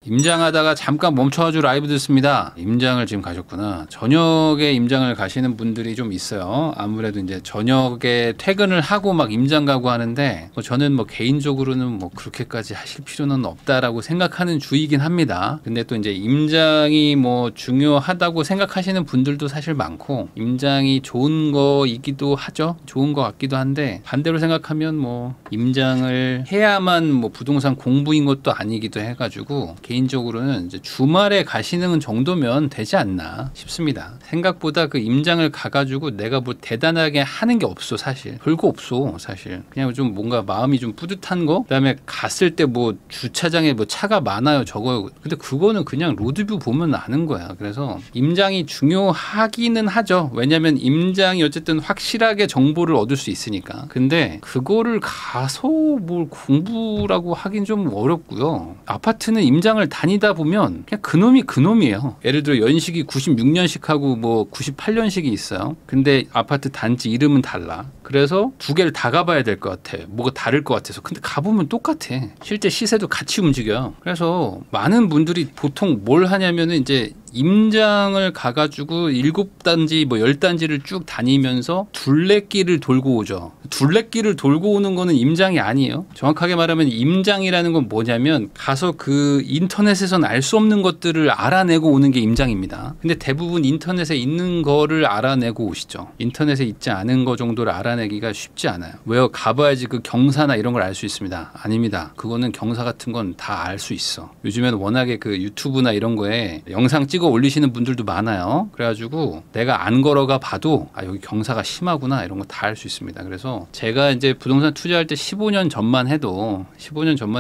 임장하다가 잠깐 멈춰가지고 라이브 듣습니다. 임장을 지금 가셨구나. 저녁에 임장을 가시는 분들이 좀 있어요. 아무래도 이제 저녁에 퇴근을 하고 막 임장 가고 하는데 저는 뭐 개인적으로는 뭐 그렇게까지 하실 필요는 없다라고 생각하는 주의긴 합니다. 근데 또 이제 임장이 뭐 중요하다고 생각하시는 분들도 사실 많고 임장이 좋은 거이기도 하죠. 좋은 거 같기도 한데 반대로 생각하면 뭐 임장을 해야만 뭐 부동산 공부인 것도 아니기도 해가지고 개인적으로는 이제 주말에 가시는 정도면 되지 않나 싶습니다. 생각보다 그 임장을 가가지고 내가 뭐 대단하게 하는 게 없어. 사실 별거 없어. 사실 그냥 좀 뭔가 마음이 좀 뿌듯한 거. 그다음에 갔을 때 뭐 주차장에 뭐 차가 많아요 저거. 근데 그거는 그냥 로드뷰 보면 아는 거야. 그래서 임장이 중요하기는 하죠. 왜냐면 임장이 어쨌든 확실하게 정보를 얻을 수 있으니까. 근데 그거를 가서 뭘 공부라고 하긴 좀 어렵고요. 아파트는 임장을 다니다 보면 그냥 그놈이 그놈이에요. 예를 들어 연식이 96년식하고 뭐 98년식이 있어요. 근데 아파트 단지 이름은 달라. 그래서 두 개를 다 가봐야 될 것 같아. 뭐가 다를 것 같아서. 근데 가보면 똑같아. 실제 시세도 같이 움직여요. 그래서 많은 분들이 보통 뭘 하냐면은 이제 임장을 가가지고 7단지 뭐 10단지를 쭉 다니면서 둘레길을 돌고 오죠. 둘레길을 돌고 오는 거는 임장이 아니에요. 정확하게 말하면 임장이라는 건 뭐냐면 가서 그 인터넷에서는 알 수 없는 것들을 알아내고 오는 게 임장입니다. 근데 대부분 인터넷에 있는 거를 알아내고 오시죠. 인터넷에 있지 않은 거 정도를 알아내기가 쉽지 않아요. 왜요? 가봐야지 그 경사나 이런 걸 알 수 있습니다. 아닙니다. 그거는 경사 같은 건 다 알 수 있어. 요즘에는 워낙에 그 유튜브나 이런 거에 영상 찍어 올리시는 분들도 많아요. 그래가지고 내가 안 걸어가 봐도 아 여기 경사가 심하구나 이런 거 다 알 수 있습니다. 그래서 제가 이제 부동산 투자할 때 15년 전만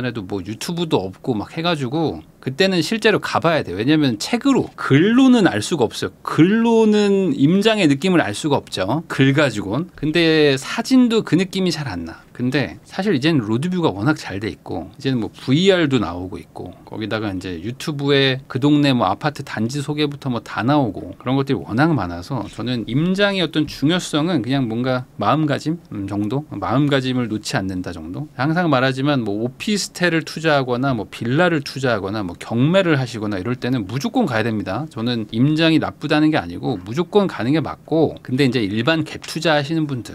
해도 뭐 유튜브도 없고 막 해가지고 그때는 실제로 가봐야 돼요. 왜냐하면 책으로 글로는 알 수가 없어요. 글로는 임장의 느낌을 알 수가 없죠. 글 가지고는. 근데 사진도 그 느낌이 잘 안 나. 근데 사실 이제는 로드뷰가 워낙 잘 돼 있고 이제는 뭐 VR도 나오고 있고 거기다가 이제 유튜브에 그 동네 뭐 아파트 단지 소개부터 뭐 다 나오고 그런 것들이 워낙 많아서 저는 임장의 어떤 중요성은 그냥 뭔가 마음가짐 정도? 마음가짐을 놓지 않는다 정도? 항상 말하지만 뭐 오피스텔을 투자하거나 뭐 빌라를 투자하거나 뭐 경매를 하시거나 이럴 때는 무조건 가야 됩니다. 저는 임장이 나쁘다는 게 아니고 무조건 가는 게 맞고 근데 이제 일반 갭 투자 하시는 분들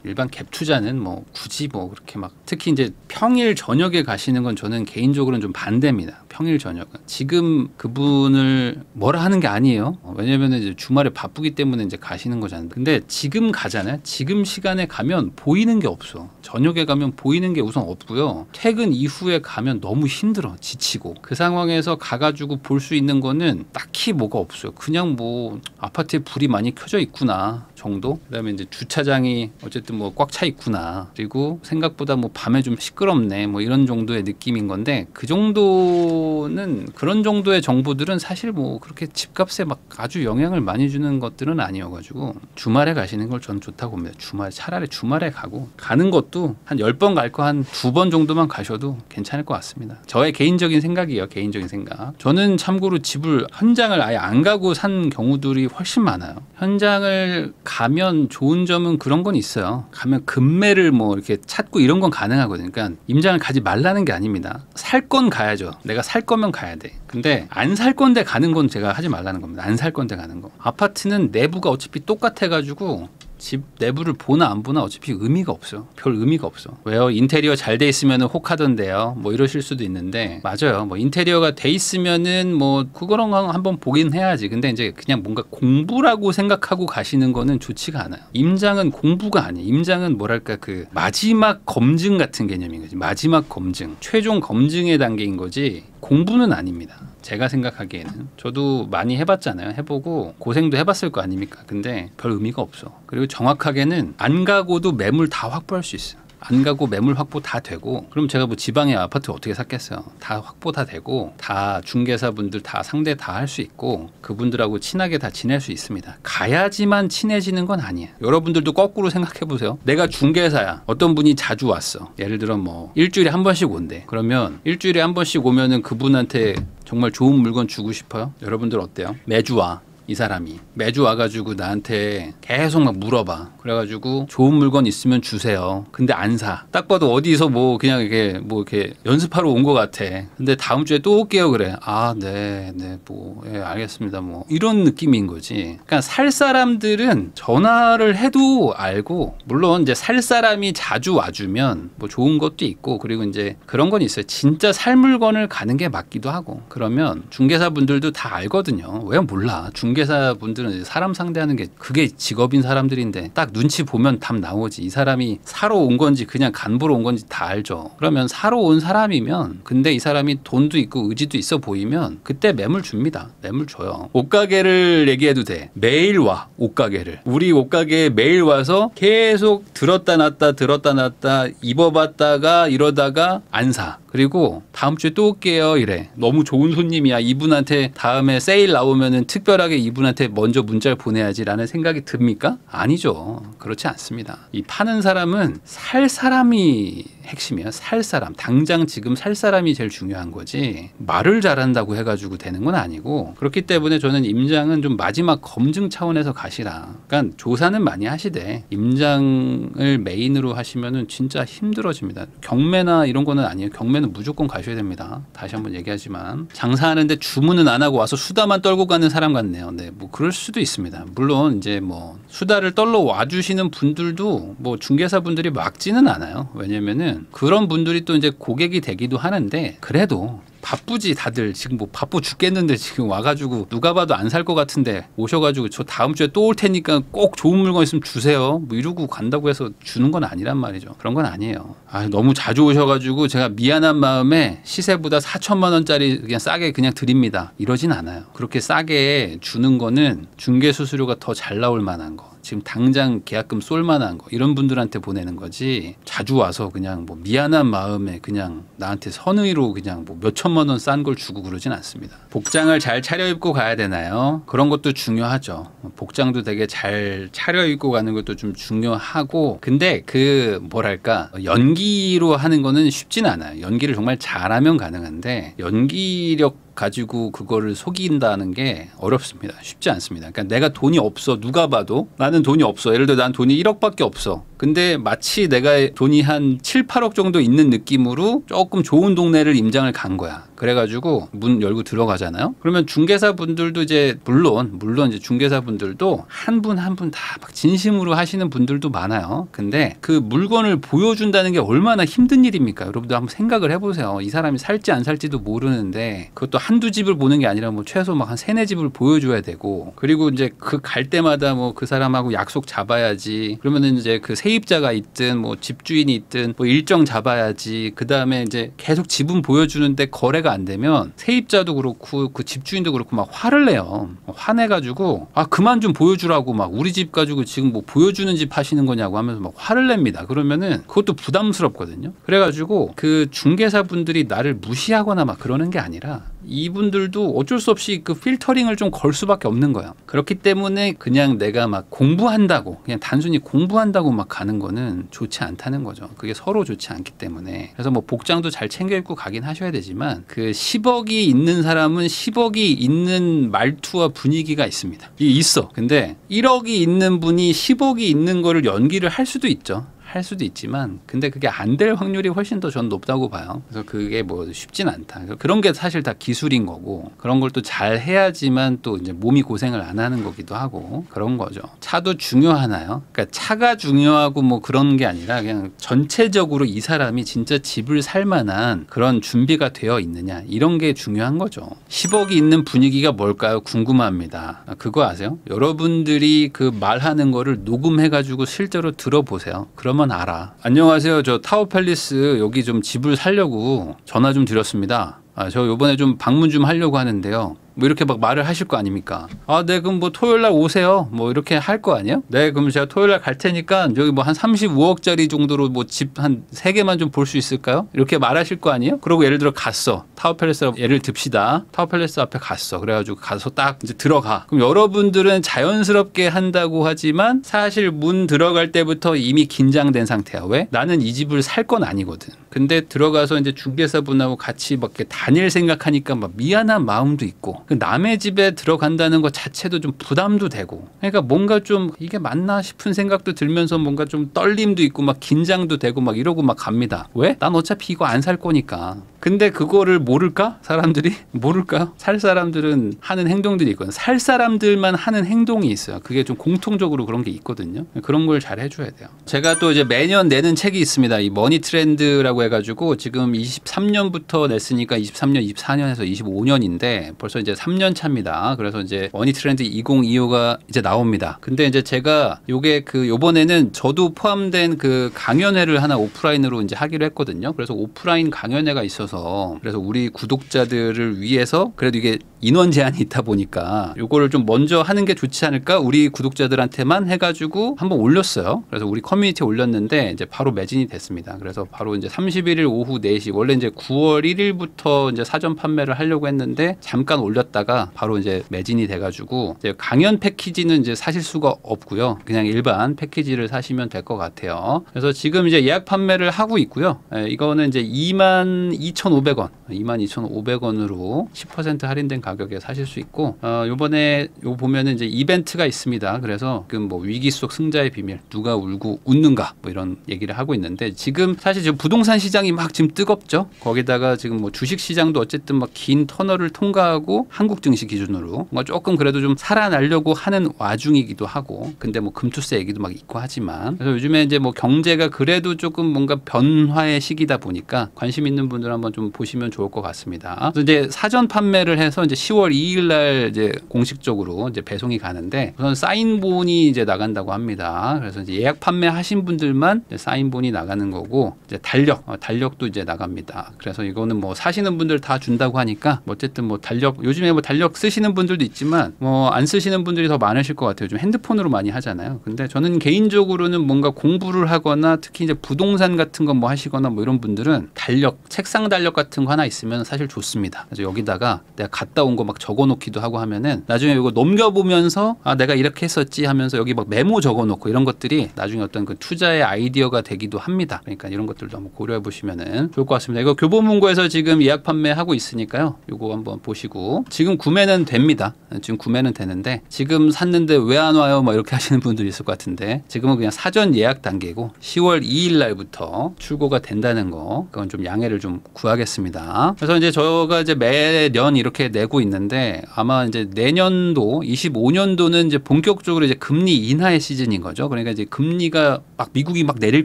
일반 갭 투자는 뭐 굳이 뭐 그렇게 막 특히 이제 평일 저녁에 가시는 건 저는 개인적으로는 좀 반대입니다. 평일 저녁은 지금 그분을 뭐라 하는 게 아니에요. 왜냐면은 이제 주말에 바쁘기 때문에 이제 가시는 거잖아요. 근데 지금 가잖아요. 지금 시간에 가면 보이는 게 없어. 저녁에 가면 보이는 게 우선 없고요. 퇴근 이후에 가면 너무 힘들어. 지치고 그 상황에서 가가지고 볼 수 있는 거는 딱히 뭐가 없어요. 그냥 뭐 아파트에 불이 많이 켜져 있구나 정도. 그다음에 이제 주차장이 어쨌든 뭐 꽉 차 있구나. 그리고 생각보다 뭐 밤에 좀 시끄럽네. 뭐 이런 정도의 느낌인 건데 그 정도는 그런 정도의 정보들은 사실 뭐 그렇게 집값에 막 아주 영향을 많이 주는 것들은 아니어가지고 주말에 가시는 걸 저는 좋다고 봅니다. 차라리 주말에 가고 가는 것도 한 10번 갈 거 한 2번 정도만 가셔도 괜찮을 것 같습니다. 저의 개인적인 생각이에요. 개인적인 생각. 저는 참고로 집을 현장을 아예 안 가고 산 경우들이 훨씬 많아요. 현장을 가면 좋은 점은 그런 건 있어요. 가면 금매를 뭐 이렇게 찾고 이런 건 가능하거든요. 그러니까 임장을 가지 말라는 게 아닙니다. 살 건 가야죠. 내가 살 거면 가야 돼. 근데 안 살 건데 가는 건 제가 하지 말라는 겁니다. 안 살 건데 가는 거. 아파트는 내부가 어차피 똑같아가지고 집 내부를 보나 안 보나 어차피 의미가 없어요. 별 의미가 없어. 왜요? 인테리어 잘 돼 있으면 혹하던데요. 뭐 이러실 수도 있는데 맞아요. 뭐 인테리어가 돼 있으면은 뭐 그거랑 한번 보긴 해야지. 근데 이제 그냥 뭔가 공부라고 생각하고 가시는 거는 좋지가 않아요. 임장은 공부가 아니에요. 임장은 뭐랄까 그 마지막 검증 같은 개념인 거지. 마지막 검증. 최종 검증의 단계인 거지. 공부는 아닙니다. 제가 생각하기에는. 저도 많이 해봤잖아요. 해보고 고생도 해봤을 거 아닙니까? 근데 별 의미가 없어. 그리고 정확하게는 안 가고도 매물 다 확보할 수 있어요. 안 가고 매물 확보 다 되고 그럼 제가 뭐 지방에 아파트 어떻게 샀겠어요. 다 확보 다 되고 다 중개사분들 다 상대 다 할 수 있고 그분들하고 친하게 다 지낼 수 있습니다. 가야지만 친해지는 건 아니에요. 여러분들도 거꾸로 생각해 보세요. 내가 중개사야. 어떤 분이 자주 왔어. 예를 들어 뭐 일주일에 한 번씩 온대. 그러면 일주일에 한 번씩 오면은 그분한테 정말 좋은 물건 주고 싶어요? 여러분들 어때요? 매주 와. 이 사람이 매주 와가지고 나한테 계속 막 물어봐. 그래가지고 좋은 물건 있으면 주세요. 근데 안 사. 딱 봐도 어디서 뭐 그냥 이렇게 연습하러 온 것 같아. 근데 다음 주에 또 올게요 그래. 아, 네, 뭐 예, 알겠습니다. 뭐 이런 느낌인 거지. 그러니까 살 사람들은 전화를 해도 알고, 물론 이제 살 사람이 자주 와주면 뭐 좋은 것도 있고, 그리고 이제 그런 건 있어요. 진짜 살 물건을 가는 게 맞기도 하고. 그러면 중개사분들도 다 알거든요. 왜 몰라? 중개사분들은 사람 상대하는 게 그게 직업인 사람들인데 딱 눈치 보면 답 나오지. 이 사람이 사러 온 건지 그냥 간보러 온 건지 다 알죠. 그러면 사러 온 사람이면, 근데 이 사람이 돈도 있고 의지도 있어 보이면 그때 매물 줍니다. 매물 줘요. 옷가게를 얘기해도 돼. 매일 와. 옷가게를. 우리 옷가게에 매일 와서 계속 들었다 놨다 입어봤다가 이러다가 안 사. 그리고 다음 주에 또 올게요 이래. 너무 좋은 손님이야. 이분한테 다음에 세일 나오면은 특별하게 이분한테 먼저 문자를 보내야지라는 생각이 듭니까? 아니죠. 그렇지 않습니다. 이 파는 사람은 살 사람이 핵심이에요. 살 사람. 당장 지금 살 사람이 제일 중요한 거지. 말을 잘한다고 해가지고 되는 건 아니고, 그렇기 때문에 저는 임장은 좀 마지막 검증 차원에서 가시라. 그러니까 조사는 많이 하시되 임장을 메인으로 하시면은 진짜 힘들어집니다. 경매나 이런 거는 아니에요. 경매는 무조건 가셔야 됩니다. 다시 한번 얘기하지만 장사하는데 주문은 안 하고 와서 수다만 떨고 가는 사람 같네요. 네, 뭐 그럴 수도 있습니다. 물론 이제 뭐 수다를 떨러 와주시는 분들도 뭐 중개사 분들이 막지는 않아요. 왜냐면은 그런 분들이 또 이제 고객이 되기도 하는데, 그래도 바쁘지 다들. 지금 뭐 바쁘 죽겠는데 지금 와가지고 누가 봐도 안 살 것 같은데 오셔가지고 저 다음 주에 또 올 테니까 꼭 좋은 물건 있으면 주세요 뭐 이러고 간다고 해서 주는 건 아니란 말이죠. 그런 건 아니에요. 너무 자주 오셔가지고 제가 미안한 마음에 시세보다 4천만 원짜리 그냥 싸게 그냥 드립니다 이러진 않아요. 그렇게 싸게 주는 거는 중개 수수료가 더 잘 나올 만한 거, 지금 당장 계약금 쏠 만한 거, 이런 분들한테 보내는 거지, 자주 와서 그냥 뭐 미안한 마음에 그냥 나한테 선의로 그냥 뭐 몇 천만 원 싼 걸 주고 그러진 않습니다. 복장을 잘 차려입고 가야 되나요? 그런 것도 중요하죠. 복장도 되게 잘 차려입고 가는 것도 좀 중요하고, 근데 그 뭐랄까 연기로 하는 거는 쉽진 않아요. 연기를 정말 잘하면 가능한데 연기력 가지고 그거를 속인다는 게 어렵습니다. 쉽지 않습니다. 그러니까 내가 돈이 없어. 누가 봐도 나는 돈이 없어. 예를 들어 난 돈이 1억밖에 없어. 근데 마치 내가 돈이 한 7, 8억 정도 있는 느낌으로 조금 좋은 동네를 임장을 간 거야. 그래가지고 문 열고 들어가잖아요. 그러면 중개사 분들도 이제 물론 이제 중개사 분들도 한 분 한 분 다 막 진심으로 하시는 분들도 많아요. 근데 그 물건을 보여준다는 게 얼마나 힘든 일입니까? 여러분들 한번 생각을 해보세요. 이 사람이 살지 안 살지도 모르는데 그것도 한두 집을 보는 게 아니라 뭐 최소 막 한 세네 집을 보여줘야 되고, 그리고 이제 그 갈 때마다 뭐 그 사람하고 약속 잡아야지. 그러면은 이제 그 세입자가 있든 뭐 집주인이 있든 뭐 일정 잡아야지. 그 다음에 이제 계속 집은 보여주는데 거래가 안 되면 세입자도 그렇고 그 집주인도 그렇고 막 화를 내요. 화내가지고 그만 좀 보여주라고, 막 우리 집 가지고 지금 뭐 보여주는 집 하시는 거냐고 하면서 막 화를 냅니다. 그러면은 그것도 부담스럽거든요. 그래가지고 그 중개사 분들이 나를 무시하거나 막 그러는 게 아니라 이분들도 어쩔 수 없이 그 필터링을 좀 걸 수밖에 없는 거예요. 그렇기 때문에 그냥 내가 막 공부한다고, 그냥 단순히 공부한다고 막 가는 거는 좋지 않다는 거죠. 그게 서로 좋지 않기 때문에. 그래서 뭐 복장도 잘 챙겨 입고 가긴 하셔야 되지만, 그 10억이 있는 사람은 10억이 있는 말투와 분위기가 있습니다. 있어. 근데 1억이 있는 분이 10억이 있는 거를 연기를 할 수도 있죠. 할 수도 있지만, 근데 그게 안 될 확률이 훨씬 더 전 높다고 봐요. 그래서 그게 뭐 쉽진 않다. 그런 게 사실 다 기술인 거고, 그런 걸 또 잘 해야지만 또 이제 몸이 고생을 안 하는 거기도 하고 그런 거죠. 차도 중요하나요? 그러니까 차가 중요하고 뭐 그런 게 아니라 그냥 전체적으로 이 사람이 진짜 집을 살 만한 그런 준비가 되어 있느냐, 이런 게 중요한 거죠. 10억이 있는 분위기가 뭘까요? 궁금합니다. 그거 아세요? 여러분들이 그 말하는 거를 녹음해가지고 실제로 들어보세요. 그러면 알아. 안녕하세요. 저 타워팰리스 여기 좀 집을 사려고 전화 좀 드렸습니다. 저 요번에 좀 방문 좀 하려고 하는데요. 뭐 이렇게 막 말을 하실 거 아닙니까? 네, 그럼 뭐 토요일 날 오세요. 뭐 이렇게 할 거 아니에요? 네, 그럼 제가 토요일 날 갈 테니까 여기 뭐 한 35억짜리 정도로 뭐 집 한 3개만 좀 볼 수 있을까요? 이렇게 말하실 거 아니에요? 그러고 예를 들어 갔어. 타워팰리스 예를 듭시다. 타워팰리스 앞에 갔어. 그래가지고 가서 딱 이제 들어가. 그럼 여러분들은 자연스럽게 한다고 하지만 사실 문 들어갈 때부터 이미 긴장된 상태야. 왜? 나는 이 집을 살 건 아니거든. 근데 들어가서 이제 중개사분하고 같이 막 이렇게 다닐 생각하니까 막 미안한 마음도 있고 남의 집에 들어간다는 것 자체도 좀 부담도 되고 그러니까 뭔가 좀 이게 맞나 싶은 생각도 들면서 뭔가 좀 떨림도 있고 막 긴장도 되고 막 이러고 막 갑니다. 왜? 난 어차피 이거 안 살 거니까. 근데 그거를 모를까? 사람들이? 모를까? 살 사람들은 하는 행동들이 있거든요. 살 사람들만 하는 행동이 있어요. 그게 좀 공통적으로 그런 게 있거든요. 그런 걸 잘 해줘야 돼요. 제가 또 이제 매년 내는 책이 있습니다. 이 머니 트렌드라고 해가지고 지금 23년부터 냈으니까 23년, 24년에서 25년인데 벌써 이제 3년 차입니다. 그래서 이제 머니 트렌드 2025가 이제 나옵니다. 근데 이제 제가 요게 요번에는 저도 포함된 그 강연회를 하나 오프라인으로 이제 하기로 했거든요. 그래서 오프라인 강연회가 있어서 그래서 우리 구독자들을 위해서 그래도 이게 인원 제한이 있다 보니까 요거를 좀 먼저 하는 게 좋지 않을까? 우리 구독자들한테만 해가지고 한번 올렸어요. 그래서 우리 커뮤니티에 올렸는데 이제 바로 매진이 됐습니다. 그래서 바로 이제 31일 오후 4시 원래 이제 9월 1일부터 이제 사전 판매를 하려고 했는데 잠깐 올렸다가 바로 이제 매진이 돼가지고 이제 강연 패키지는 이제 사실 수가 없고요. 그냥 일반 패키지를 사시면 될 것 같아요. 그래서 지금 이제 예약 판매를 하고 있고요. 이거는 이제 22,500원, 22,500원으로 10% 할인된 가격에 사실 수 있고 요번에 요 보면은 이제 이벤트가 있습니다. 그래서 지금 뭐 위기 속 승자의 비밀, 누가 울고 웃는가 뭐 이런 얘기를 하고 있는데 지금 사실 지금 부동산 시장이 막 지금 뜨겁죠. 거기다가 지금 뭐 주식 시장도 어쨌든 막 긴 터널을 통과하고 한국 증시 기준으로 뭔가 조금 그래도 좀 살아나려고 하는 와중이기도 하고 근데 뭐 금투세 얘기도 막 있고 하지만 그래서 요즘에 이제 뭐 경제가 그래도 조금 뭔가 변화의 시기다 보니까 관심 있는 분들 한번 좀 보시면 좋을 것 같습니다. 그래서 이제 사전 판매를 해서 이제 10월 2일 날 이제 공식적으로 이제 배송이 가는데 우선 사인본이 이제 나간다고 합니다. 그래서 이제 예약 판매하신 분들만 이제 사인본이 나가는 거고 이제 달력도 이제 나갑니다. 그래서 이거는 뭐 사시는 분들 다 준다고 하니까 뭐 어쨌든 뭐 달력 요즘에 뭐 달력 쓰시는 분들도 있지만 뭐 안 쓰시는 분들이 더 많으실 것 같아요. 요즘 핸드폰으로 많이 하잖아요. 근데 저는 개인적으로는 뭔가 공부를 하거나 특히 이제 부동산 같은 거 뭐 하시거나 뭐 이런 분들은 달력, 책상 달력 같은 거 하나 있으면 사실 좋습니다. 그래서 여기다가 내가 갔다 온 거 막 적어 놓기도 하고 하면은 나중에 이거 넘겨보면서 아 내가 이렇게 했었지 하면서 여기 막 메모 적어 놓고 이런 것들이 나중에 어떤 그 투자의 아이디어가 되기도 합니다. 그러니까 이런 것들도 한번 고려해 보시면은 좋을 것 같습니다. 이거 교보문고에서 지금 예약 판매하고 있으니까요. 이거 한번 보시고 지금 구매는 됩니다. 지금 구매는 되는데 지금 샀는데 왜 안 와요? 뭐 이렇게 하시는 분들이 있을 것 같은데 지금은 그냥 사전 예약 단계고 10월 2일 날부터 출고가 된다는 거 그건 좀 양해를 좀 구하겠습니다. 그래서 이제 저가 이제 매년 이렇게 내고 있는데 아마 이제 내년도 25년도는 이제 본격적으로 이제 금리 인하의 시즌인 거죠. 그러니까 이제 금리가 막 미국이 막 내릴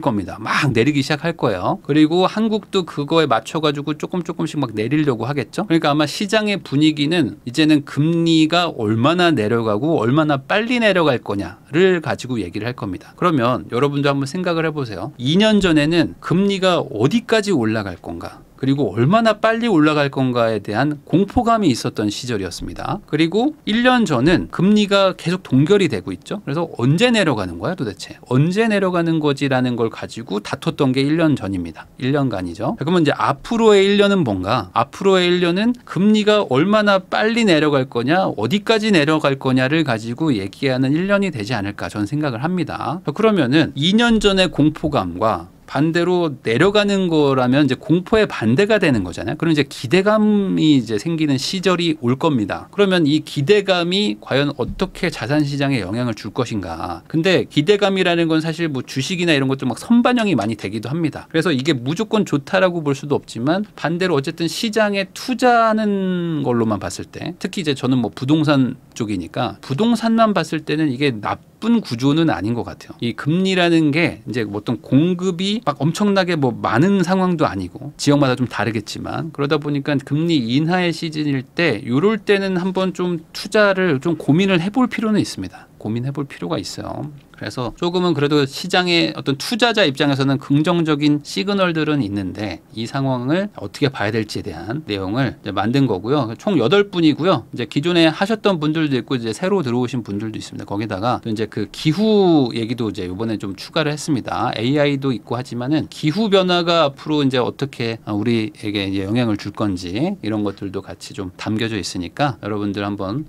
겁니다. 막 내리기 시작할 거예요. 그리고 한국도 그거에 맞춰가지고 조금씩 막 내리려고 하겠죠. 그러니까 아마 시장의 분위기는 이제는 금리가 얼마나 내려가고 얼마나 빨리 내려갈 거냐를 가지고 얘기를 할 겁니다. 그러면 여러분도 한번 생각을 해보세요. 2년 전에는 금리가 어디까지 올라갈 건가? 그리고 얼마나 빨리 올라갈 건가에 대한 공포감이 있었던 시절이었습니다. 그리고 1년 전은 금리가 계속 동결이 되고 있죠. 그래서 언제 내려가는 거야 도대체? 언제 내려가는 거지라는 걸 가지고 다퉜던 게 1년 전입니다. 1년간이죠. 그러면 이제 앞으로의 1년은 뭔가? 앞으로의 1년은 금리가 얼마나 빨리 내려갈 거냐, 어디까지 내려갈 거냐를 가지고 얘기하는 1년이 되지 않을까 저는 생각을 합니다. 그러면은 2년 전의 공포감과 반대로 내려가는 거라면 이제 공포의 반대가 되는 거잖아요. 그럼 이제 기대감이 이제 생기는 시절이 올 겁니다. 그러면 이 기대감이 과연 어떻게 자산 시장에 영향을 줄 것인가. 근데 기대감이라는 건 사실 뭐 주식이나 이런 것들 막 선반영이 많이 되기도 합니다. 그래서 이게 무조건 좋다라고 볼 수도 없지만 반대로 어쨌든 시장에 투자하는 걸로만 봤을 때 특히 이제 저는 뭐 부동산 쪽이니까 부동산만 봤을 때는 이게 나쁜 구조는 아닌 것 같아요. 이 금리라는 게 이제 어떤 공급이 막 엄청나게 뭐 많은 상황도 아니고 지역마다 좀 다르겠지만 그러다 보니까 금리 인하의 시즌일 때 이럴 때는 한번 좀 투자를 좀 고민을 해볼 필요는 있습니다. 고민해볼 필요가 있어요. 그래서 조금은 그래도 시장의 어떤 투자자 입장에서는 긍정적인 시그널들은 있는데 이 상황을 어떻게 봐야 될지에 대한 내용을 이제 만든 거고요. 총 8분이고요. 이제 기존에 하셨던 분들도 있고 이제 새로 들어오신 분들도 있습니다. 거기다가 또 이제 그 기후 얘기도 이제 이번에 좀 추가를 했습니다. AI도 있고 하지만은 기후 변화가 앞으로 이제 어떻게 우리에게 이제 영향을 줄 건지 이런 것들도 같이 좀 담겨져 있으니까 여러분들 한번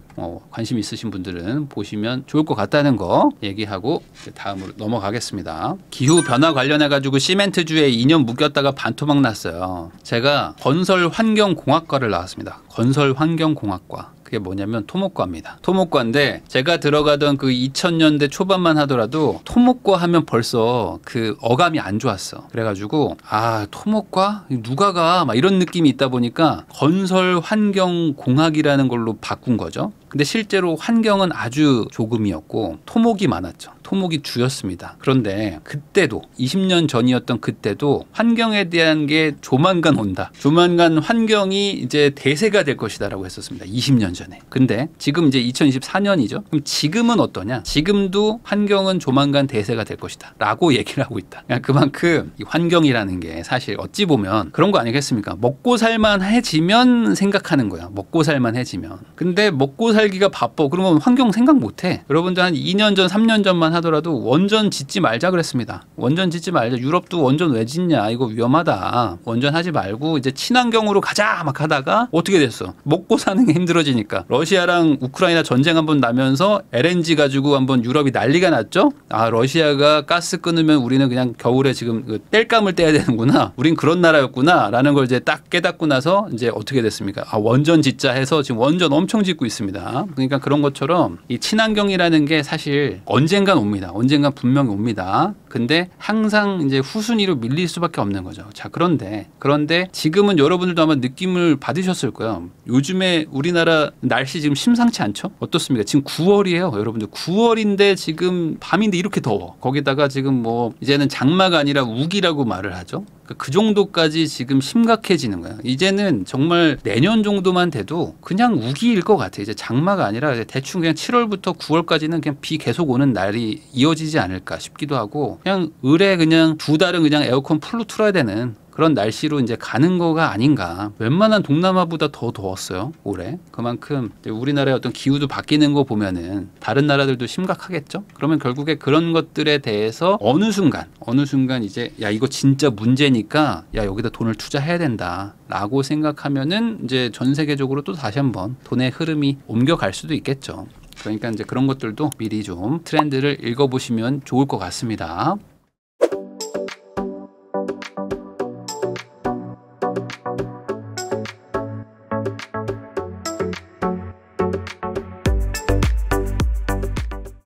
관심 있으신 분들은 보시면 좋을 것 같다는 거 얘기하고 이제 다음으로 넘어가겠습니다. 기후 변화 관련해 가지고 시멘트주에 2년 묶였다가 반토막 났어요. 제가 건설 환경공학과를 나왔습니다. 건설 환경공학과. 그게 뭐냐면 토목과입니다. 토목과인데 제가 들어가던 그 2000년대 초반만 하더라도 토목과 하면 벌써 그 어감이 안 좋았어. 그래가지고 아 토목과 누가 가 막 이런 느낌이 있다 보니까 건설 환경공학이라는 걸로 바꾼 거죠. 근데 실제로 환경은 아주 조금이었고 토목이 많았죠. 토목이 주였습니다. 그런데 그때도 20년 전이었던 그때도 환경에 대한 게 조만간 온다. 조만간 환경이 이제 대세가 될 것이다라고 했었습니다. 20년 전에. 근데 지금 이제 2024년이죠. 그럼 지금은 어떠냐? 지금도 환경은 조만간 대세가 될 것이다. 라고 얘기를 하고 있다. 그러니까 그만큼 이 환경이라는 게 사실 어찌 보면 그런 거 아니겠습니까? 먹고 살만해지면 생각하는 거야. 먹고 살만해지면. 근데 먹고 살기가 바빠. 그러면 환경 생각 못해. 여러분들 한 2년 전, 3년 전만 하더라도 원전 짓지 말자 그랬습니다. 원전 짓지 말자. 유럽도 원전 왜 짓냐. 이거 위험하다. 원전 하지 말고 이제 친환경으로 가자 막 하다가 어떻게 됐어? 먹고 사는 게 힘들어지니까. 러시아랑 우크라이나 전쟁 한번 나면서 LNG 가지고 한번 유럽이 난리가 났죠. 아 러시아가 가스 끊으면 우리는 그냥 겨울에 지금 그 땔감을 떼야 되는구나. 우린 그런 나라였구나 라는 걸 이제 딱 깨닫고 나서 이제 어떻게 됐습니까? 아 원전 짓자 해서 지금 원전 엄청 짓고 있습니다. 그러니까 그런 것처럼 이 친환경이라는 게 사실 언젠간 옵니다. 언젠간 분명히 옵니다. 근데 항상 이제 후순위로 밀릴 수밖에 없는 거죠. 자, 그런데 지금은 여러분들도 아마 느낌을 받으셨을 거예요. 요즘에 우리나라 날씨 지금 심상치 않죠? 어떻습니까? 지금 9월이에요. 여러분들 9월인데 지금 밤인데 이렇게 더워. 거기다가 지금 뭐 이제는 장마가 아니라 우기라고 말을 하죠. 그 정도까지 지금 심각해지는 거예요. 이제는 정말 내년 정도만 돼도 그냥 우기일 것 같아요. 이제 장마가 아니라 대충 그냥 7월부터 9월까지는 그냥 비 계속 오는 날이 이어지지 않을까 싶기도 하고 그냥 을에 그냥 2달은 그냥 에어컨 풀로 틀어야 되는 그런 날씨로 이제 가는 거가 아닌가. 웬만한 동남아보다 더 더웠어요. 올해. 그만큼 우리나라의 어떤 기후도 바뀌는 거 보면은 다른 나라들도 심각하겠죠. 그러면 결국에 그런 것들에 대해서 어느 순간 이제 야 이거 진짜 문제니까 야 여기다 돈을 투자해야 된다라고 생각하면은 이제 전 세계적으로 또 다시 한번 돈의 흐름이 옮겨갈 수도 있겠죠. 그러니까 이제 그런 것들도 미리 좀 트렌드를 읽어보시면 좋을 것 같습니다.